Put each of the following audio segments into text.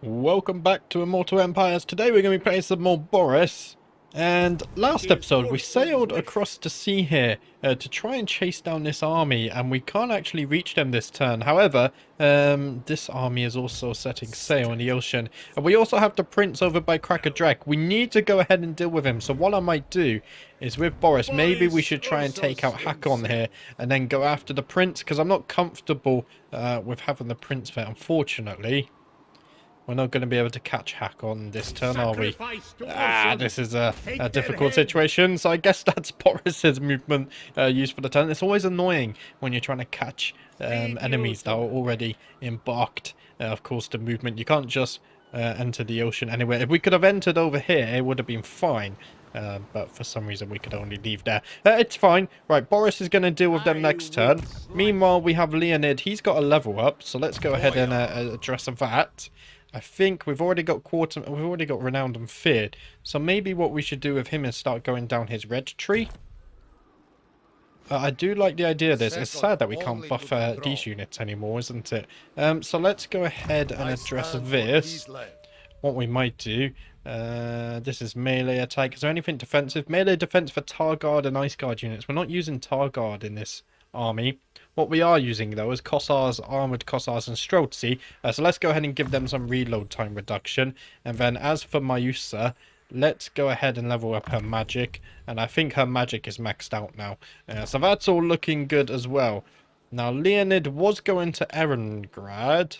Welcome back to Immortal Empires. Today we're going to be playing some more Boris. And last episode we sailed across the sea here to try and chase down this army, and we can't actually reach them this turn. However, this army is also setting sail in the ocean. And we also have the prince over by Cracker Drek. We need to go ahead and deal with him. So what I might do is with Boris, maybe we should try and take out Hakon here and then go after the prince, because I'm not comfortable with having the prince there, unfortunately. We're not going to be able to catch Hakon this turn, are we? This is a difficult situation. So I guess that's Boris's movement used for the turn. It's always annoying when you're trying to catch enemies that are already embarked. Of course, the movement. You can't just enter the ocean anywhere. If we could have entered over here, it would have been fine. But for some reason, we could only leave there. It's fine. Right, Boris is going to deal with them next turn. Meanwhile, we have Leonid. He's got a level up. So let's go ahead and address that. I think we've already got renowned and feared. So maybe what we should do with him is start going down his red tree. I do like the idea of this. It's sad that we can't buff these units anymore, isn't it? So let's go ahead and address this. What we might do. This is melee attack. Is there anything defensive? Melee defense for Tar Guard and Ice Guard units. We're not using Tar Guard in this army. What we are using though is Kossars, Armoured Kossars and Streltsy. So let's go ahead and give them some reload time reduction. And then as for Mayusa, let's go ahead and level up her magic. And I think her magic is maxed out now. So that's all looking good as well. Now Leonid was going to Erengrad.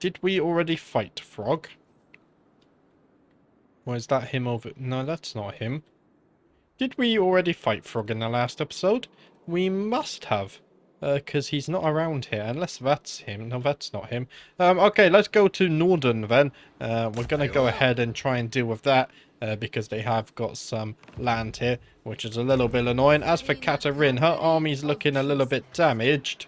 Did we already fight Frog? Or is that him over? No, that's not him. Did we already fight Frog in the last episode? We must have. Because he's not around here. Unless that's him. No, that's not him. Okay, let's go to Norden then. We're going to go ahead and try and deal with that. Because they have got some land here. Which is a little bit annoying. As for Katarine, her army's looking a little bit damaged.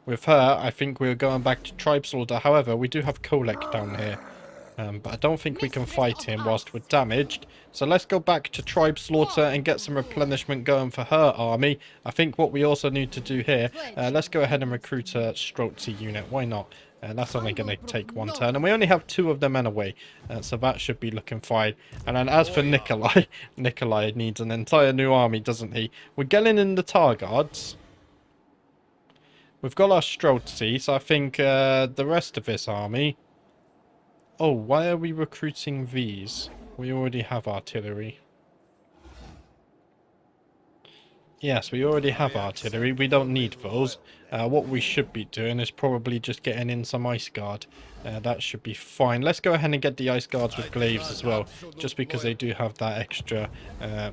With her, I think we're going back to Tribe Slaughter. However, we do have Kolek down here. But I don't think we can fight him whilst we're damaged. So let's go back to Tribe Slaughter and get some replenishment going for her army. I think what we also need to do here, let's go ahead and recruit a Streltsy unit. Why not? That's only going to take one turn. And we only have 2 of them anyway. So that should be looking fine. And then as for Nikolai, Nikolai needs an entire new army, doesn't he? We're getting in the Tar Guards. We've got our Streltsy, so I think the rest of this army... Oh, why are we recruiting these? We already have artillery. Yes, we already have artillery. We don't need those. What we should be doing is probably just getting in some Ice Guard. That should be fine. Let's go ahead and get the Ice Guards with glaives as well. Just because they do have that extra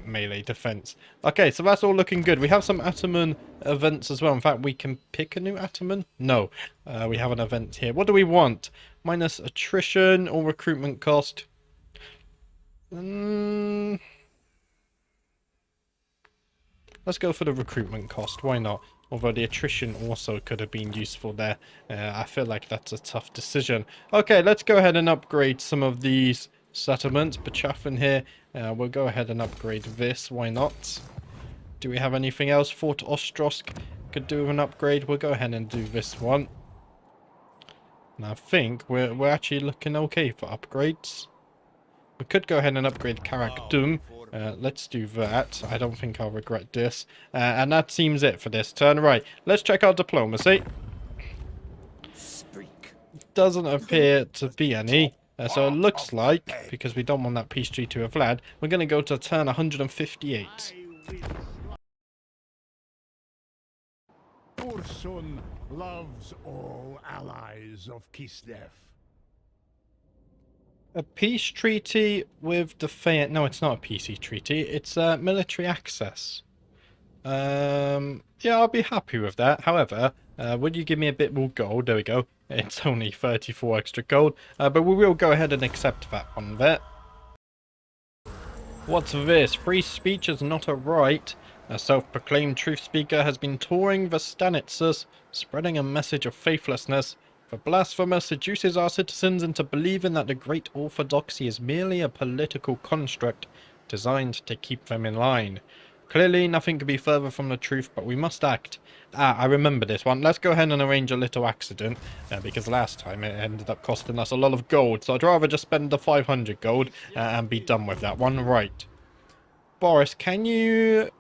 melee defense. Okay, so that's all looking good. We have some Ataman events as well. In fact, we can pick a new Ataman. No, we have an event here. What do we want? Minus attrition or recruitment cost. Let's go for the recruitment cost. Why not? Although the attrition also could have been useful there. I feel like that's a tough decision. Okay, let's go ahead and upgrade some of these settlements. Bachafin here. We'll go ahead and upgrade this. Why not? Do we have anything else? Fort Ostrosk could do with an upgrade. We'll go ahead and do this one. And I think we're actually looking okay for upgrades. We could go ahead and upgrade Karak Dum. Let's do that. I don't think I'll regret this. And that seems it for this turn. Right, let's check our diplomacy. Doesn't appear to be any. So it looks like, because we don't want that peace treaty to have Vlad, we're going to go to turn 158. Ursun loves all allies of Kislev. A peace treaty with the Fayette. No, it's not a peace treaty. It's military access. Yeah, I'll be happy with that. However, would you give me a bit more gold? There we go. It's only 34 extra gold. But we will go ahead and accept that one there. What's this? Free speech is not a right. A self-proclaimed truth speaker has been touring the Stanitsas, spreading a message of faithlessness. The blasphemer seduces our citizens into believing that the Great Orthodoxy is merely a political construct designed to keep them in line. Clearly, nothing could be further from the truth, but we must act. Ah, I remember this one. Let's go ahead and arrange a little accident, because last time it ended up costing us a lot of gold. So I'd rather just spend the 500 gold and be done with that one. Right. Boris, can you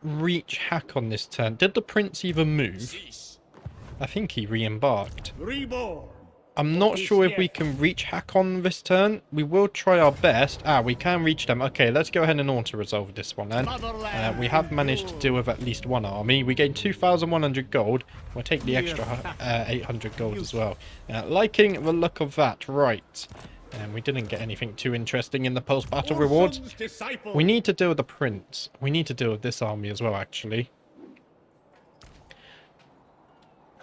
reach hack on this turn? Did the prince even move? I think he re-embarked. Reborn. I'm not sure if we can reach hack on this turn. We will try our best. Ah, we can reach them. Okay, let's go ahead and auto-resolve this one then. We have managed to deal with at least one army. We gained 2,100 gold. We'll take the extra 800 gold as well. Liking the look of that. Right. And we didn't get anything too interesting in the post-battle rewards. We need to deal with the prince. We need to deal with this army as well, actually.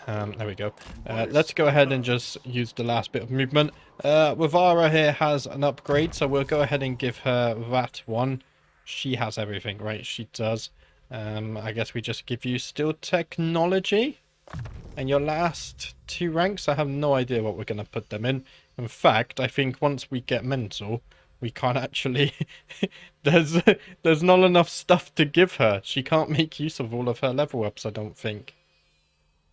There we go. Let's go ahead and just use the last bit of movement. Wavara here has an upgrade, so we'll go ahead and give her that one. She has everything, right? She does. I guess we just give you still technology. And your last 2 ranks, I have no idea what we're going to put them in. In fact, I think once we get mental, we can't actually... there's not enough stuff to give her. She can't make use of all of her level ups, I don't think.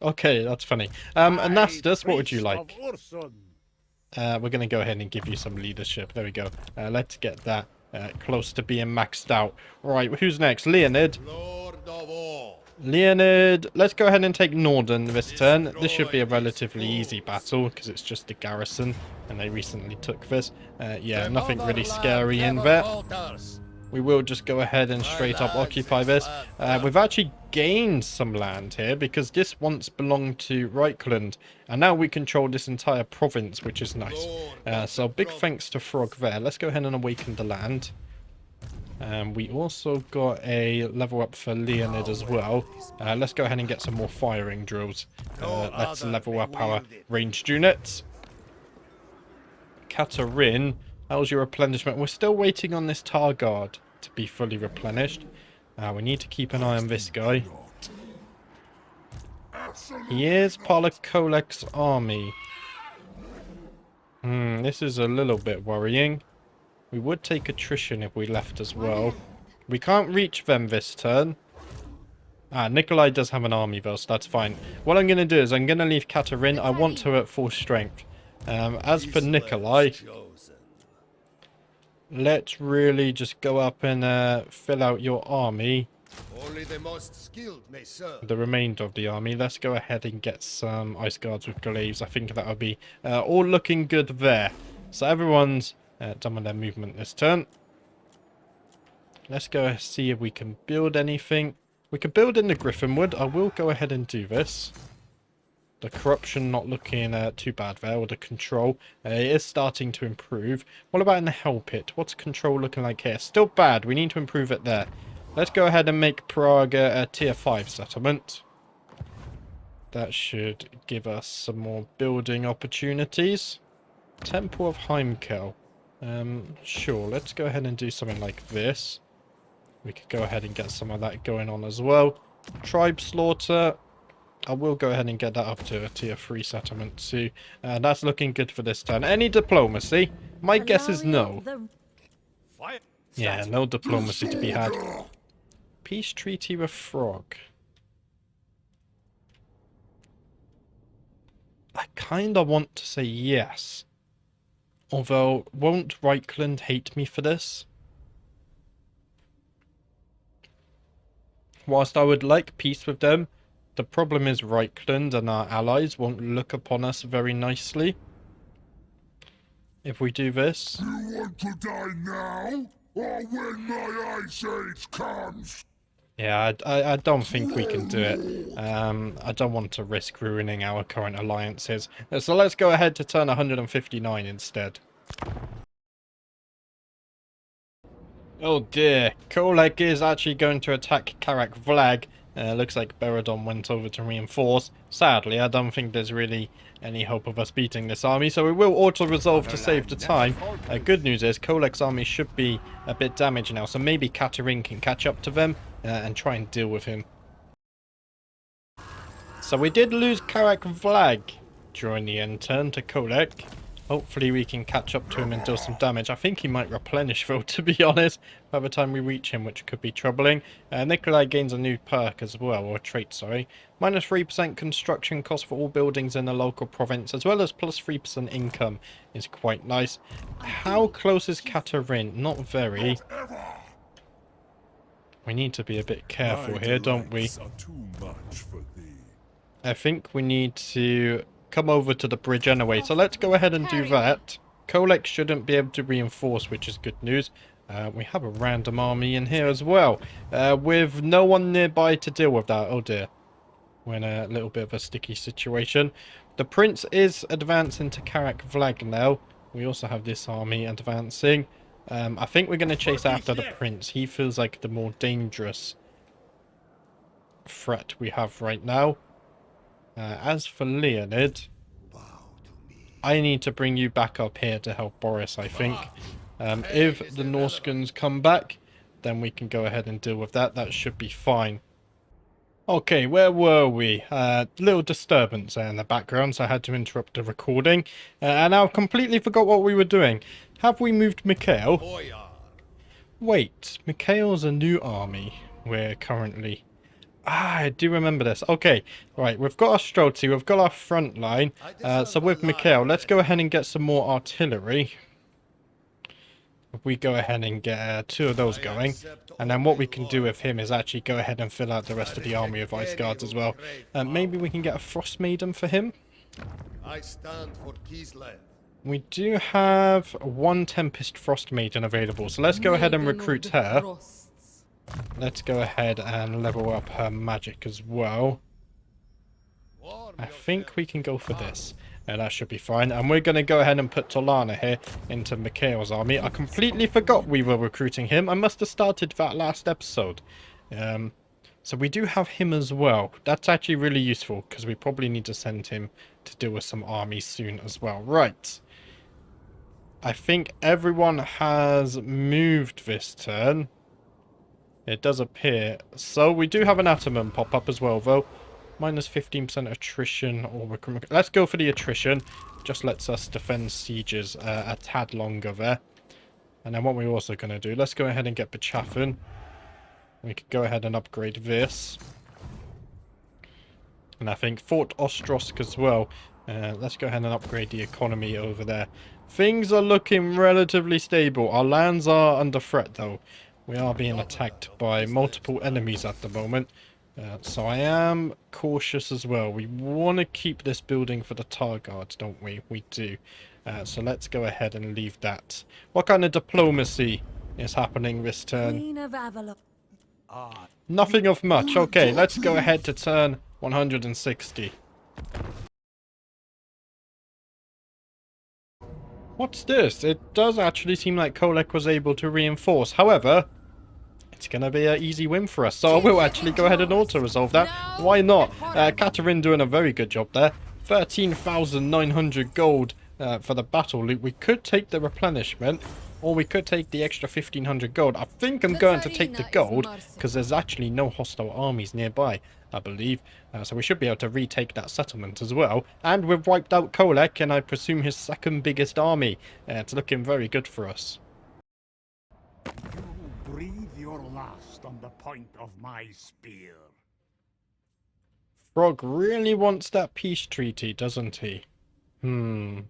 Okay, that's funny. Anastas, what would you like? We're going to go ahead and give you some leadership. There we go. Let's get that close to being maxed out. Right, who's next? Leonid. Lord of all. Leonid, let's go ahead and take Norden this turn. This should be a relatively easy battle because it's just a garrison and they recently took this. Yeah, nothing really scary in there. We will just go ahead and straight up occupy this. We've actually gained some land here because this once belonged to Reichland. And now we control this entire province, which is nice. So big thanks to Frog there. Let's go ahead and awaken the land. We also got a level up for Leonid as well. Let's go ahead and get some more firing drills. Let's level up our ranged units. Katarin. How's your replenishment? We're still waiting on this Targard to be fully replenished. We need to keep an eye on this guy. He is part of Kolek's army. This is a little bit worrying. We would take attrition if we left as well. We can't reach them this turn. Nikolai does have an army though, so that's fine. What I'm going to do is I'm going to leave Katarin. I want her at full strength. As for Nikolai... let's really just go up and fill out your army. Only the most skilled may serve. The remainder of the army. Let's go ahead and get some ice guards with glaives. I think that would be all looking good there. So everyone's done with their movement this turn. Let's go see if we can build anything. We can build in the Griffinwood. I will go ahead and do this. The corruption not looking too bad there, or the control. It is starting to improve. What about in the Hell Pit? What's control looking like here? Still bad. We need to improve it there. Let's go ahead and make Prague a tier 5 settlement. That should give us some more building opportunities. Temple of Heimkel. Sure, let's go ahead and do something like this. We could go ahead and get some of that going on as well. Tribe Slaughter. I will go ahead and get that up to a tier 3 settlement too. That's looking good for this turn. Any diplomacy? My guess is no. Yeah, no diplomacy to be had. Peace treaty with Frog. I kind of want to say yes. Although, won't Reichland hate me for this? Whilst I would like peace with them, the problem is Reichland and our allies won't look upon us very nicely. If we do this. You want to die now, or when my ice age comes? Yeah, I don't think we can do it. I don't want to risk ruining our current alliances. So let's go ahead to turn 159 instead. Oh dear, Kolek is actually going to attack Karak Vlag. Looks like Beradon went over to reinforce. Sadly, I don't think there's really any hope of us beating this army, so we will auto-resolve to save the time. Good news is Kolek's army should be a bit damaged now, so maybe Katarin can catch up to them and try and deal with him. So we did lose Karak Vlag during the end turn to Kolek. Hopefully we can catch up to him and deal some damage. I think he might replenish though, to be honest, by the time we reach him, which could be troubling. Nikolai gains a new perk as well, or trait, sorry. Minus 3% construction cost for all buildings in the local province, as well as plus 3% income is quite nice. How close is Katarin? Not very. We need to be a bit careful here, don't we? I think we need to come over to the bridge anyway, so let's go ahead and do that. Kolek shouldn't be able to reinforce, which is good news. We have a random army in here as well, with no one nearby to deal with that. Oh dear, we're in a little bit of a sticky situation. The prince is advancing to Karak Vlag now. We also have this army advancing. I think we're going to chase after the prince. He feels like the more dangerous threat we have right now. As for Leonid, I need to bring you back up here to help Boris, I think. If the Norskans come back, then we can go ahead and deal with that. That should be fine. Okay, where were we? Little disturbance there in the background, so I had to interrupt the recording. And I've completely forgot what we were doing. Have we moved Mikhail? Wait, Mikhail's a new army we're currently... Ah, I do remember this. Okay, right, we've got our Streltsy, we've got our front line. So with Mikhail, let's go ahead and get some more artillery. If we go ahead and get 2 of those going. And then what we can do with him is actually go ahead and fill out the rest of the army of Ice Guards as well. Maybe we can get a Frost Maiden for him. I stand for Kislev. We do have 1 Tempest Frost Maiden available, so let's go ahead and recruit her. Let's go ahead and level up her magic as well. I think we can go for this. And that should be fine. And we're going to go ahead and put Tolana here into Mikhail's army. I completely forgot we were recruiting him. I must have started that last episode. So we do have him as well. That's actually really useful because we probably need to send him to deal with some armies soon as well. Right. I think everyone has moved this turn. It does appear. So we do have an Ataman pop up as well, though. Minus 15% attrition. Or let's go for the attrition. Just lets us defend sieges a tad longer there. And then what we're also going to do, let's go ahead and get Bechafin. We could go ahead and upgrade this. And I think Fort Ostrosk as well. Let's go ahead and upgrade the economy over there. Things are looking relatively stable. Our lands are under threat, though. We are being attacked by multiple enemies at the moment. So I am cautious as well. We want to keep this building for the Tar Guards, don't we? We do. So let's go ahead and leave that. What kind of diplomacy is happening this turn? Nothing of much. Okay, let's go ahead to turn 160. What's this? It does actually seem like Kolek was able to reinforce. However, it's going to be an easy win for us. So I will actually go ahead and auto-resolve that. Why not? Katarin doing a very good job there. 13,900 gold for the battle loot. We could take the replenishment, or we could take the extra 1,500 gold. I think I'm going to take the gold, because there's actually no hostile armies nearby, I believe. So we should be able to retake that settlement as well. And we've wiped out Kolek, and I presume his second biggest army. It's looking very good for us. Breathe your last on the point of my spear. Frog really wants that peace treaty, doesn't he? I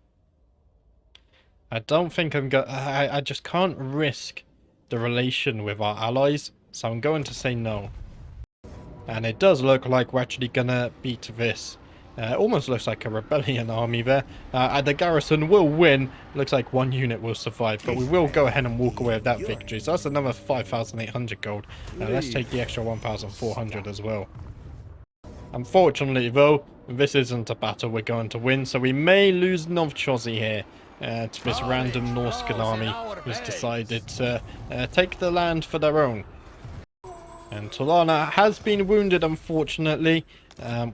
don't think I'm going... I just can't risk the relation with our allies, so I'm going to say no. And it does look like we're actually going to beat this. Almost looks like a rebellion army there. The garrison will win. Looks like 1 unit will survive, but we will go ahead and walk away with that victory. So that's another 5,800 gold. Let's take the extra 1,400 as well. Unfortunately, though, this isn't a battle we're going to win, so we may lose Novchozy here to this random Norscan army who's decided to take the land for their own. And Tolana has been wounded, unfortunately,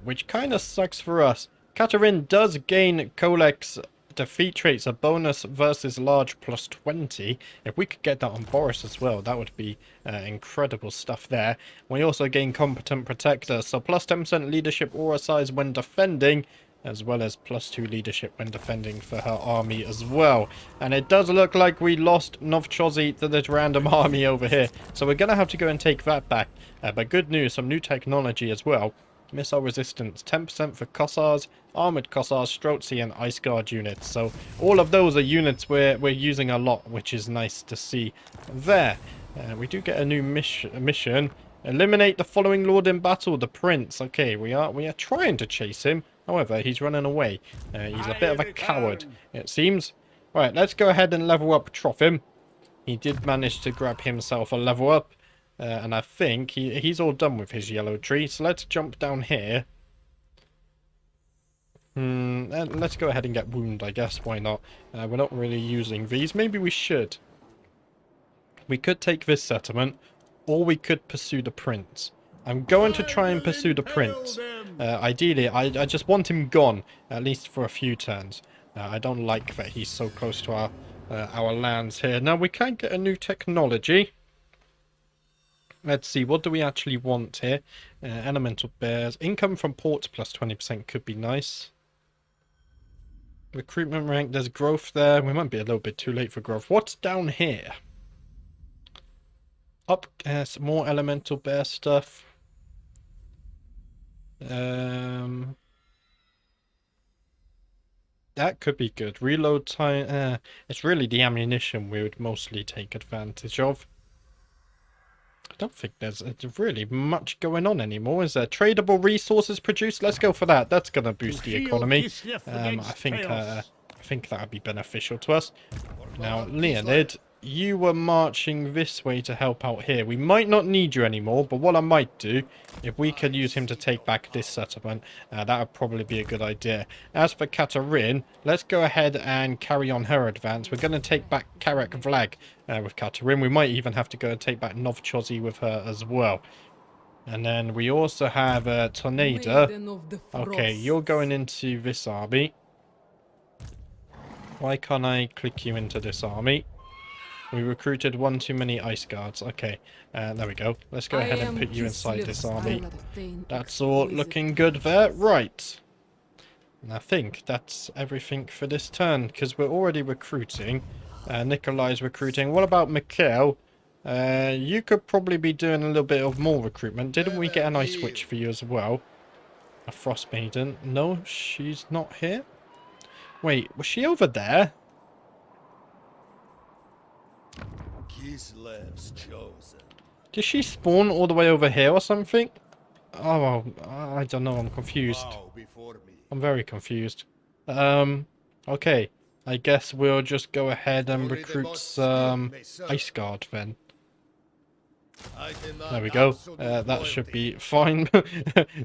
which kind of sucks for us. Katarin does gain Kolek's defeat traits, a bonus versus large plus 20. If we could get that on Boris as well, that would be incredible stuff there. We also gain competent protector, so plus 10% leadership aura size when defending. as well as +2 leadership when defending for her army as well. And it does look like we lost Novchozy to this random army over here, so we're going to have to go and take that back. But good news, some new technology as well. Missile resistance, 10% for Kossars, Armoured Kossars, Streltsy and Ice Guard units. So all of those are units we're using a lot, which is nice to see there. We do get a new mission. Eliminate the following lord in battle, the prince. Okay, we are trying to chase him. However, he's running away. He's a bit of a coward, it seems. Right, let's go ahead and level up Trophim. He did manage to grab himself a level up. And I think he's all done with his yellow tree. So let's jump down here. Let's go ahead and get wound, I guess. Why not? We're not really using these. Maybe we should. We could take this settlement, or we could pursue the prince. I'm going to try and pursue the prince. Ideally, I just want him gone, at least for a few turns. I don't like that he's so close to our lands here. Now, we can get a new technology. Let's see, what do we actually want here? Elemental bears. Income from ports plus 20% could be nice. Recruitment rank, there's growth there. We might be a little bit too late for growth. What's down here? Up, some more elemental bear stuff. That could be good. Reload time. It's really the ammunition we would mostly take advantage of. I don't think there's really much going on anymore. Is there tradable resources produced? Let's go for that. That's going to boost the economy. I think that would be beneficial to us. Now, Leonid, you were marching this way to help out here. We might not need you anymore, but what I might do, if we could use him to take back this settlement, that would probably be a good idea. As for Katarin, let's go ahead and carry on her advance. We're going to take back Karek Vlag with Katarin. We might even have to go and take back Novchozy with her as well. And then we also have Tornado. Okay, you're going into this army. Why can't I click you into this army? We recruited one too many ice guards. Okay, there we go. Let's go ahead and put you inside this army. That's all looking good there. Right. And I think that's everything for this turn, because we're already recruiting. Nikolai's recruiting. What about Mikhail? You could probably be doing a little bit of more recruitment. Didn't we get an ice witch for you as well? A frost maiden. No, she's not here. Wait, was she over there? Kislev's chosen. Did she spawn all the way over here or something? Oh, well, I don't know. I'm confused. I'm very confused. Okay. I guess we'll just go ahead and recruit some Ice Guard then. There we go. That should be fine.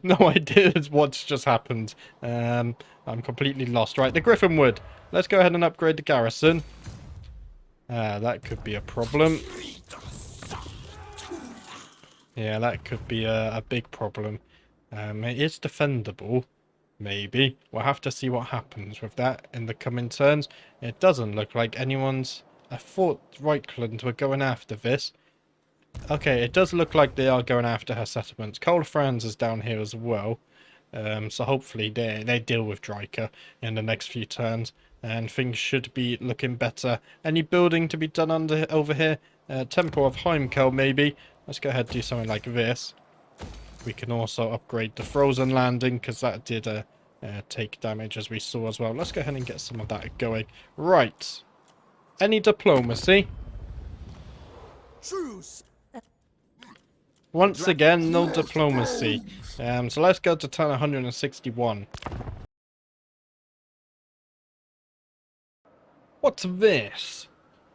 No idea what's just happened. I'm completely lost. Right, the Griffin Wood. Let's go ahead and upgrade the garrison. That could be a problem. Yeah, that could be a big problem. It is defendable, maybe. We'll have to see what happens with that in the coming turns. It doesn't look like anyone's... I thought Reichland were going after this. Okay, it does look like they are going after her settlements. Cole Franz is down here as well. So hopefully they deal with Dryker in the next few turns. And things should be looking better. Any building to be done over here? Temple of Heimkel, maybe. Let's go ahead and do something like this. We can also upgrade the Frozen Landing, because that did take damage, as we saw as well. Let's go ahead and get some of that going. Right. Any diplomacy? Truce. Once again, no diplomacy. So let's go to turn 161. What's this?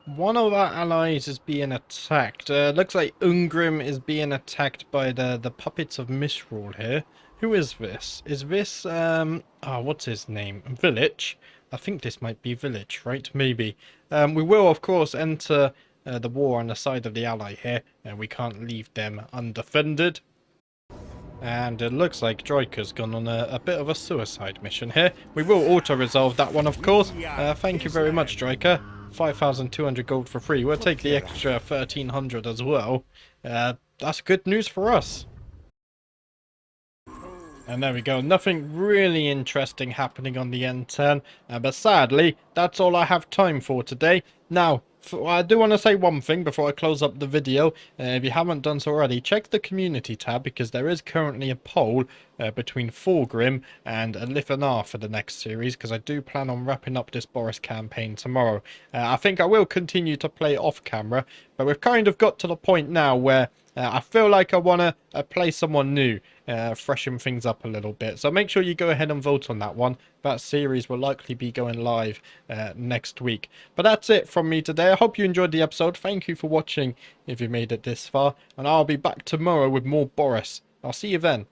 One of our allies is being attacked. Looks like Ungrim is being attacked by the puppets of Misrule here. Who is this? Is this, what's his name? Village? I think this might be Village, right? Maybe. We will, of course, enter the war on the side of the ally here. And we can't leave them undefended. And it looks like Dryker's gone on a bit of a suicide mission here. We will auto-resolve that one, of course. Thank you very much, Dryker. 5,200 gold for free. We'll take the extra 1,300 as well. That's good news for us. And there we go. Nothing really interesting happening on the N10. But sadly, that's all I have time for today. Now, I do want to say one thing before I close up the video. If you haven't done so already, check the community tab because there is currently a poll between Fulgrim and Lithanar for the next series, because I do plan on wrapping up this Boris campaign tomorrow. I think I will continue to play off camera, but we've kind of got to the point now where I feel like I want to play someone new, freshen things up a little bit. So make sure you go ahead and vote on that one. That series will likely be going live next week. But that's it from me today. I hope you enjoyed the episode. Thank you for watching if you made it this far. And I'll be back tomorrow with more Boris. I'll see you then.